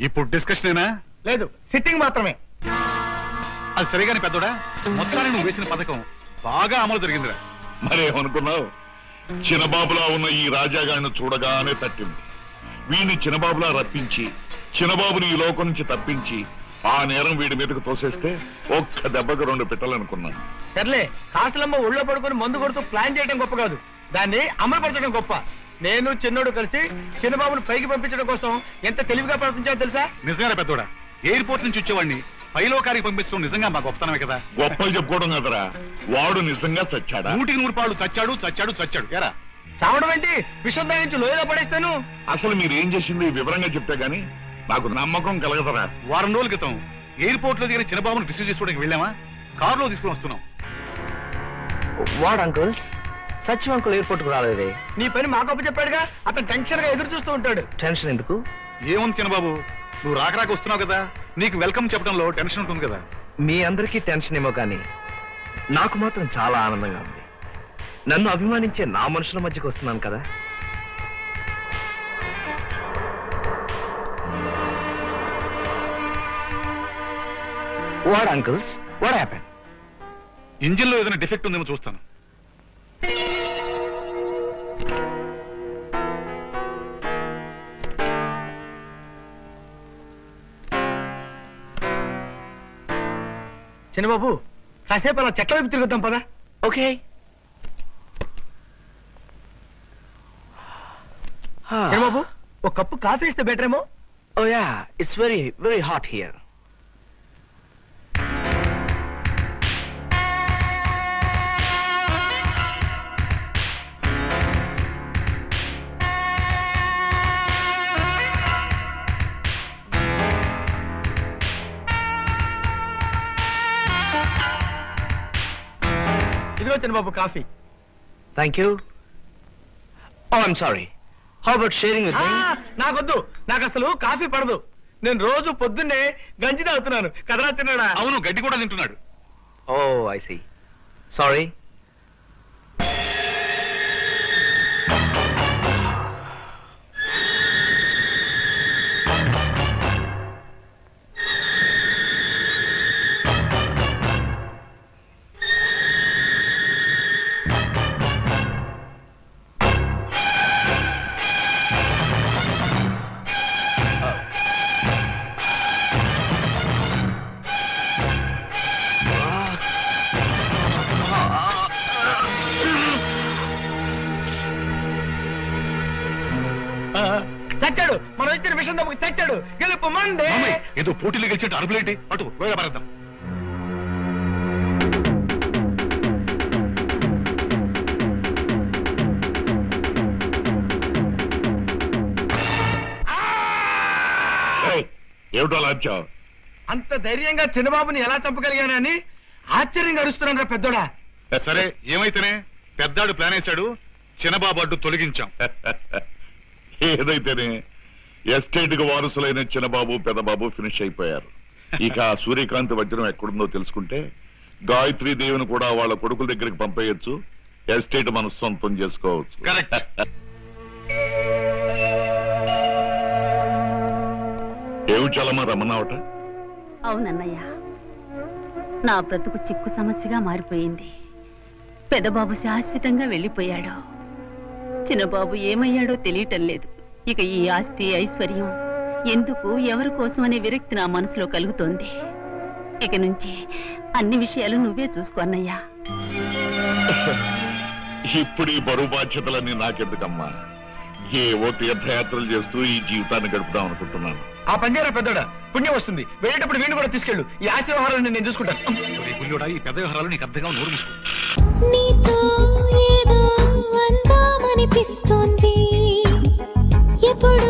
ఇప్పుడు డిస్కషనేనా? లేదు, సిట్టింగ్ మాత్రమే. అది సరిగానే పెద్దోడా, మొత్తాన్ని నువ్వు వేసిన పథకం బాగా అమలు జరిగిందిరా. మరేమనుకున్నావు? చిన్నబాబులా ఉన్న ఈ రాజాగాడిని చూడగానే తట్టింది. వీడిని చిన్నబాబులా రప్పించి చిన్నబాబుని ఈ లోకం నుంచి తప్పించి ఆ నేరం వీడి మీదకు తోసేస్తే ఒక్క దెబ్బకు 2 పెట్టాలనుకున్నాను. సర్లే, కాసులమ్మ ఒళ్ళో పడుకొని మందు కొడుతూ ప్లాన్ చేయడం గొప్ప కాదు, దాన్ని అమలుపరచడం గొప్ప. నేను చిన్నోడు కలిసి చిన్నబాబుని పైకి పంపించడం కోసం ఎంత తెలివిగా ప్రవర్తించాలో తెలుసా? నిజంగా పెద్దోడా, ఎయిర్పోర్ట్ నుంచి వచ్చేవాడిని పైలోకానికి పంపించడం నిజంగా మా గొప్పతనమే కదా. గొప్పలు చెప్పుకోవడం కదరా, వాడు నిజంగా చచ్చాడా? 100 పాళ్ళు చచ్చాడు. ఎరా చావడం ఏంటి? విషం తాగించి లోయలో పడేస్తాను. అసలు మీరు ఏం చేసింది వివరంగా చెప్తే గానీ నాకు నమ్మకం కలగదరా. వారం రోజుల క్రితం ఎయిర్పోర్ట్ లో దిగిన చిన్నబాబును రిసీవ్ చేసుకోవడానికి వెళ్ళామా, కారులో తీసుకుని వస్తున్నాం. వాడు అంకుల్, సచివ్ అంకుల్ ఎయిర్పోర్ట్ కు రాలేదే. నీ పని మాకప్పు చెప్పాడుగా, అతను టెన్షన్ గా ఎదురు చూస్తూ ఉంటాడు. టెన్షన్ ఎందుకు? ఏముంది చిన్నబాబు, నువ్వు రాక వస్తున్నావు కదా, నీకు వెల్కమ్ చెప్పడంలో టెన్షన్ ఉంటుంది కదా. మీ అందరికీ టెన్షన్ ఏమో కానీ నాకు మాత్రం చాలా ఆనందంగా ఉంది. నన్ను అభిమానించే నా మనుషుల మధ్యకి వస్తున్నాను కదా. What uncles, what happen? Engine లో ఏదైనా డిఫెక్ట్ ఉందేమో చూస్తాను. చిన్నబాబు, కాసేపు అలా చెట్ల వైపు తిరుగుతాం పదా. ఓకే. చిన్నబాబు, ఒక కప్పు కాఫీ ఇస్తే బెటర్ ఏమో. Oh yeah, it's very very hot here. ఇదిగో చిన్నబాబు coffee. Thank you. Oh I'm sorry. How about sharing with me? నాకొద్దు, నాకు అసలు కాఫీ పడదు. నేను రోజు పొద్దున్నే గంజి తాగుతున్నాను కదరా తిన్నాడా. అవును, గడ్డి కూడా తింటున్నాడు. ఓ ఐ సీ. సారీ. చచ్చాడు, మనం ఇచ్చిన విషయం తప్పకి చచ్చాడు. గెలుపు మండే. ఏదో పోటీలు గెలిచేట్టు అరుపులేంటి? అటు లోయ పారేద్దాం. ఏమిటో లాచావు? అంత ధైర్యంగా చిన్నబాబుని ఎలా చంపగలిగానని ఆశ్చర్యంగా అరుస్తున్నాను రా పెద్దోడా. సరే, ఏమైతేనే పెద్దాడు ప్లాన్ వేశాడు, చిన్నబాబు అడ్డు తొలగించాం. ఏదైతేనే ఎస్టేట్ కు వారసులైన చిన్నబాబు పెద్దబాబు ఫినిష్ అయిపోయారు. ఇక సూర్యకాంతి వజ్రం ఎక్కడుందో తెలుసుకుంటే గాయత్రీ దేవిని కూడా వాళ్ళ కొడుకుల దగ్గరికి పంపేయచ్చు, ఎస్టేట్ మన సొంతం చేసుకోవచ్చు. కరెక్ట్. ఏమి చాలమ్మా రమ్మన్నావట? అవునన్నయ్య, నా బ్రతుకు చిక్కు సమస్యగా మారిపోయింది. పెద్దబాబు శాశ్వతంగా వెళ్ళిపోయాడు, చిన్నబాబు ఏమయ్యాడో తెలియటం లేదు. ఇక ఈ ఆస్తి ఐశ్వర్యం ఎందుకు, ఎవరి కోసం అనే విరక్తి నా మనసులో కలుగుతోంది. ఇక నుంచి అన్ని విషయాలు నువ్వే చూసుకో అన్నయ్యా. ఇప్పుడు ఈ బరువు బాధ్యతలన్నీ నాకెందుకమ్మా? ఏవో తీర్థయాత్రలు చేస్తూ ఈ జీవితాన్ని గడుపుదాం అనుకుంటున్నాను. ఆ పంజారా పెద్దోడా, పుణ్యం వస్తుంది. వెళ్ళేటప్పుడు వీడిని కూడా తీసుకెళ్ళు. ఈ ఆస్తి వ్యవహారాన్ని నేను చూసుకుంటాను. ఈ పెద్ద వ్యవహారాలు నీకు అర్థంగా నోరు మూసుకో. నీతో ఏదో అందామనిపిస్తోంది ఎప్పుడు